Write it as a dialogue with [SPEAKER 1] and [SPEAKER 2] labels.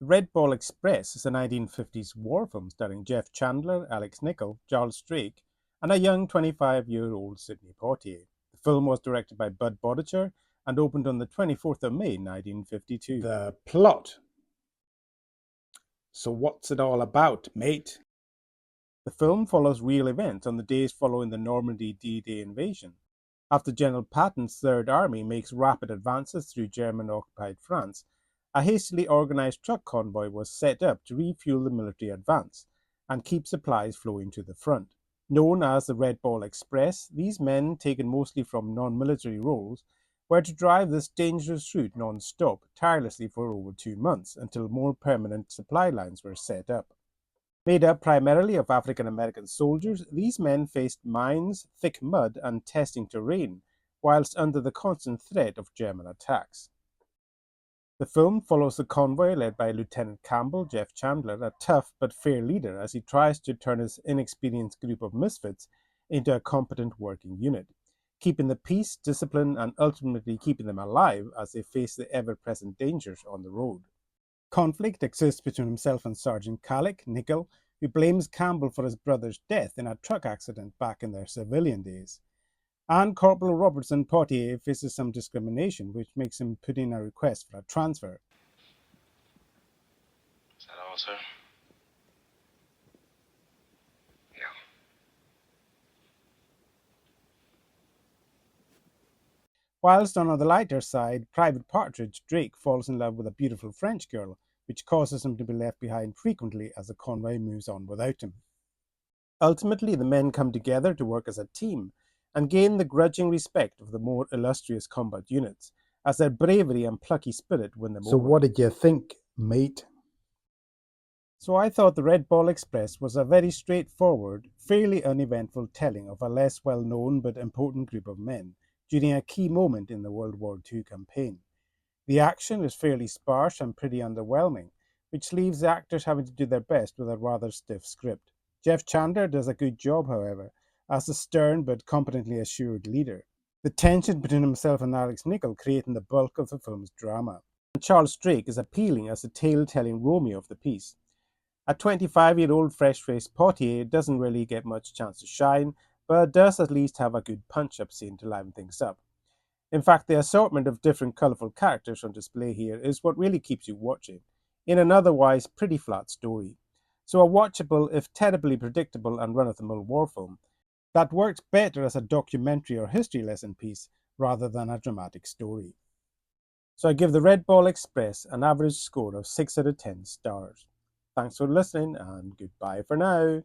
[SPEAKER 1] The Red Ball Express is a 1950s war film starring Jeff Chandler, Alex Nichol, Charles Drake, and a young 25-year-old Sidney Poitier. The film was directed by Boetticher and opened on the 24th of May 1952.
[SPEAKER 2] The plot. So what's it all about, mate?
[SPEAKER 1] The film follows real events on the days following the Normandy D-Day invasion. After General Patton's Third Army makes rapid advances through German-occupied France, a hastily organized truck convoy was set up to refuel the military advance and keep supplies flowing to the front. Known as the Red Ball Express, these men, taken mostly from non-military roles, were to drive this dangerous route non-stop, tirelessly for over 2 months, until more permanent supply lines were set up. Made up primarily of African American soldiers, these men faced mines, thick mud, and testing terrain, whilst under the constant threat of German attacks. The film follows the convoy led by Lieutenant Campbell, Jeff Chandler, a tough but fair leader as he tries to turn his inexperienced group of misfits into a competent working unit, keeping the peace, discipline, and ultimately keeping them alive as they face the ever-present dangers on the road. Conflict exists between himself and Sergeant Calick, Nichol, who blames Campbell for his brother's death in a truck accident back in their civilian days. And Corporal Robertson Poitier faces some discrimination, which makes him put in a request for a transfer.
[SPEAKER 3] Is that all, sir? Yeah.
[SPEAKER 1] Whilst on the lighter side, Private Partridge, Drake, falls in love with a beautiful French girl, which causes him to be left behind frequently as the convoy moves on without him. Ultimately, the men come together to work as a team and gain the grudging respect of the more illustrious combat units, as their bravery and plucky spirit win them
[SPEAKER 2] So
[SPEAKER 1] over.
[SPEAKER 2] what did you think, mate?
[SPEAKER 1] So I thought the Red Ball Express was a very straightforward, fairly uneventful telling of a less well-known but important group of men during a key moment in the World War II campaign. The action is fairly sparse and pretty underwhelming, which leaves the actors having to do their best with a rather stiff script. Jeff Chandler does a good job, however, as a stern but competently assured leader. The tension between himself and Alex Nichol creating the bulk of the film's drama. And Charles Drake is appealing as the tale-telling Romeo of the piece. A 25-year-old fresh-faced Poitier doesn't really get much chance to shine, but does at least have a good punch-up scene to liven things up. In fact, the assortment of different colourful characters on display here is what really keeps you watching, in an otherwise pretty flat story. So a watchable, if terribly predictable and run-of-the-mill war film, that works better as a documentary or history lesson piece rather than a dramatic story. So I give the Red Ball Express an average score of 6 out of 10 stars. Thanks for listening and goodbye for now.